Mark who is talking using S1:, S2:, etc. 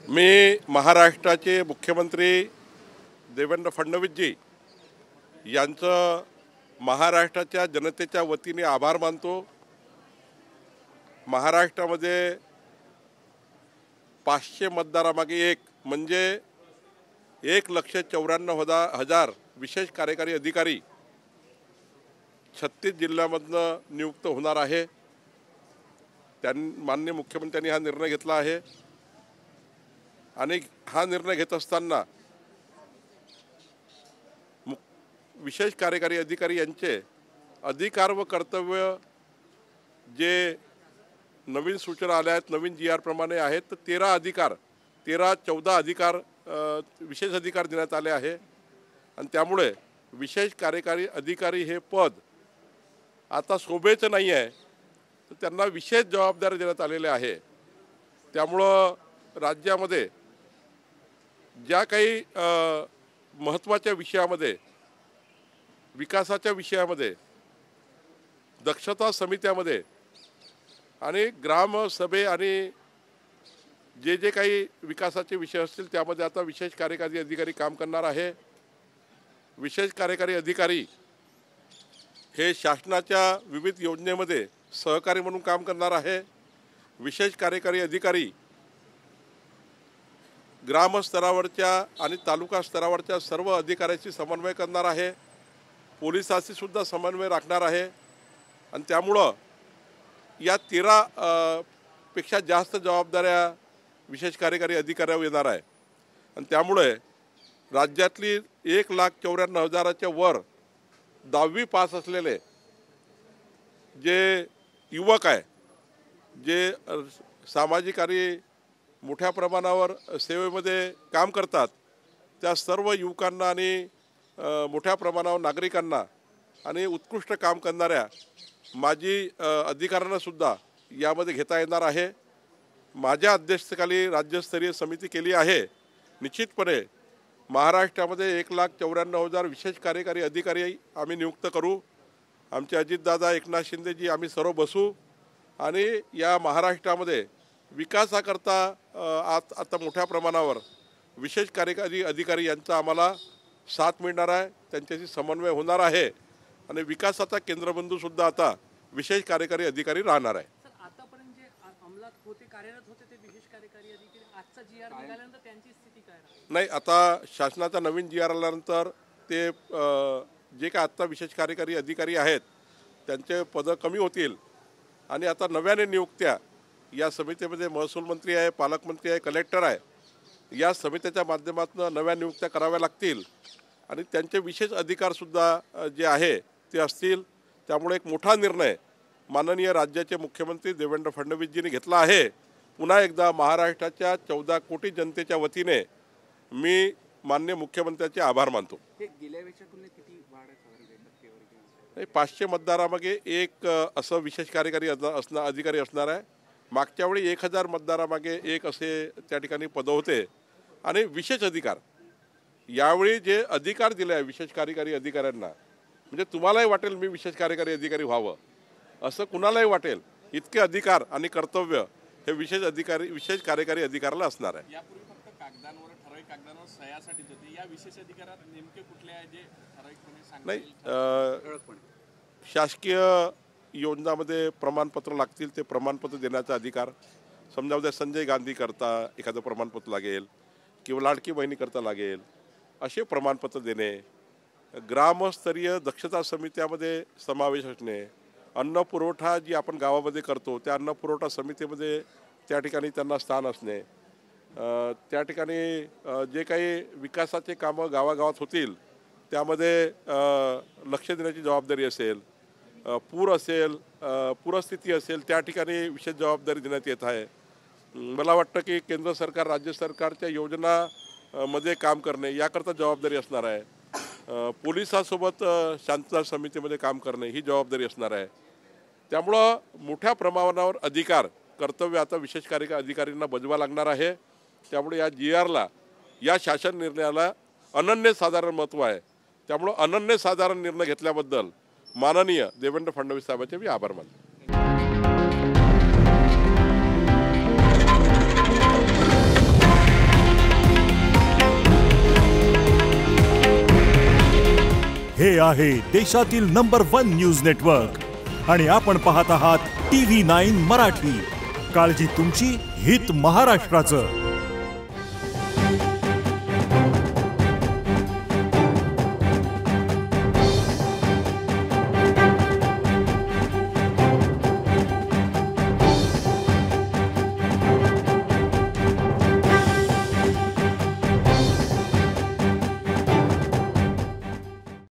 S1: मी महाराष्ट्राचे मुख्यमंत्री देवेंद्र फडणवीसजी यांचं महाराष्ट्राच्या जनतेच्या वतीने आभार मानतो। महाराष्ट्रामध्ये 500 मतदारामागे एक म्हणजे 1,94,000 विशेष कार्यकारी अधिकारी 36 जिल्ह्यांमधनं नियुक्त होणार आहे। माननीय मुख्यमंत्र्यांनी हा निर्णय घेतला आहे आणि हा निर्णय घेत असताना विशेष कार्यकारी अधिकारी यांचे अधिकार व कर्तव्य जे नवीन सूचना आल्या आहेत, नवीन GR प्रमाणे आहेत, तर 14 अधिकार विशेष अधिकार देण्यात आले आहे आणि त्यामुळे विशेष कार्यकारी अधिकारी हे पद आता शोभेचं नाही आहे, तर त्यांना विशेष जबाबदारी देण्यात आलेली आहे। त्यामुळं राज्यामध्ये ज्या काही महत्त्वाच्या विषयामध्ये, विकासाच्या विषयामध्ये, दक्षता समित्यामध्ये आणि ग्रामसभे आणि जे काही विकासाचे विषय असतील त्यामध्ये आता विशेष कार्यकारी अधिकारी काम करणार आहे। विशेष कार्यकारी अधिकारी हे शासनाच्या विविध योजनेमध्ये सहकारी म्हणून काम करणार आहे। विशेष कार्यकारी अधिकारी ग्रामस्तरावरच्या आणि तालुका स्तरावरच्या सर्व अधिकाऱ्यांशी समन्वय करणार आहे, पोलिसांशी सुद्धा समन्वय राखणार आहे आणि त्यामुळं या 13 पेक्षा जास्त जबाबदाऱ्या विशेष कार्यकारी अधिकाऱ्यावर येणार आहे आणि त्यामुळे राज्यातली 1,94,000च्या वर 10वी पास असलेले जे युवक आहे, जे सामाजिक आणि मोठ्या प्रमाणावर सेवेमध्ये काम करतात, त्या सर्व युवकांना आणि मोठ्या प्रमाणावर नागरिकांना आणि उत्कृष्ट काम करणाऱ्या माजी अधिकाऱ्यांना सुद्धा यामध्ये घेता येणार आहे। माझ्या अध्यक्षतेखाली राज्यस्तरीय समिती केली आहे। निश्चितपणे महाराष्ट्रामध्ये 1,94,000 विशेष कार्यकारी अधिकारी आम्ही नियुक्त करू। आमचे अजितदादा, एकनाथ शिंदेजी आम्ही सर्व बसू आणि या महाराष्ट्रामध्ये विकासाकरता आता मोठ्या प्रमाणावर विशेष कार्यकारी अधिकारी यांचा आम्हाला साथ मिळणार आहे, त्यांच्याशी समन्वय होणार आहे आणि विकासाचा केंद्रबिंदूसुद्धा आता विशेष कार्यकारी अधिकारी राहणार आहे।
S2: आतापर्यंत जे अंमलात होते, कार्यरत होते ते विशेष कार्यकारी अधिकारी, आजचा GR निघाल्यानंतर त्यांची स्थिती काय राहील?
S1: नाही, आता शासनाचा नवीन GR आल्यानंतर ते जे काय आत्ता विशेष कार्यकारी अधिकारी आहेत त्यांचे पदं कमी होतील आणि आता नव्याने नियुक्त्या या समितीमध्ये महसूल मंत्री आहे, पालकमंत्री आहे, कलेक्टर आहे, या समितीच्या माध्यमातून नव्या नियुक्त्या कराव्या लागतील आणि त्यांचे विशेष अधिकारसुद्धा जे आहे ते असतील। त्यामुळे एक मोठा निर्णय माननीय राज्याचे मुख्यमंत्री देवेंद्र फडणवीसजींनी घेतला आहे। पुन्हा एकदा महाराष्ट्राच्या 14 कोटी जनतेच्या वतीने मी माननीय मुख्यमंत्र्यांचे आभार मानतो।
S2: गेल्या वर्षी तुलनेत किती वाढ आहे?
S1: 500 मतदारामागे एक असं विशेष कार्यकारी अधिकारी असणार आहे। मागच्या वेळी 1000 मतदारामागे एक असे त्या ठिकाणी पद होते आणि विशेष अधिकार यावेळी जे अधिकार दिले आहे विशेष कार्यकारी अधिकाऱ्यांना, म्हणजे तुम्हालाही वाटेल मी विशेष कार्यकारी अधिकारी व्हावं असं कुणालाही वाटेल, इतके अधिकार आणि कर्तव्य हे विशेष कार्यकारी अधिकाऱ्याला असणार आहे।
S3: यापूर्वी फक्त कागदांवर, ठराविक कागदांवर सह्यासाठी होते, या विशेष अधिकारात नेमके कुठले आहे जे ठराविकपणे सांगता येईल?
S1: नाही, शासकीय योजनामध्ये प्रमाणपत्र लागतील, ते प्रमाणपत्र देण्याचा अधिकार, समजा उद्या संजय गांधी करता एखादं प्रमाणपत्र लागेल किंवा लाडकी बहिणी करता लागेल, असे प्रमाणपत्र देणे, ग्रामस्तरीय दक्षता समित्यामध्ये समावेश असणे, अन्न पुरवठा जी आपण गावामध्ये करतो त्या अन्न पुरवठा समितीमध्ये त्या ठिकाणी त्यांना स्थान असणे, त्या ठिकाणी जे काही विकासाचे कामं गावागावात होतील त्यामध्ये लक्ष देण्याची जबाबदारी असेल, पूर असेल, पूरस्थिती असेल, त्या ठिकाणी विशेष जबाबदारी देण्यात येत आहे। मला वाटतं की केंद्र सरकार, राज्य सरकारच्या योजनामध्ये काम करणे याकरता जबाबदारी असणार आहे। पोलिसांसोबत शांतता समितीमध्ये काम करणे ही जबाबदारी असणार आहे। त्यामुळं मोठ्या प्रमाणावर अधिकार, कर्तव्य आता विशेष कार्यकारी अधिकाऱ्यांना बजवा लागणार आहे। त्यामुळे या GRला, या शासन निर्णयाला अनन्यसाधारण महत्त्व आहे। त्यामुळं अनन्यसाधारण निर्णय घेतल्याबद्दल माननीय देवेंद्र फडणवीस साहेबांचे मी आभार मानतो।
S4: हे आहे देशातील नंबर 1 न्यूज नेटवर्क आणि आपण पाहत आहात TV9 मराठी. काळजी तुमची, हित महाराष्ट्राचं.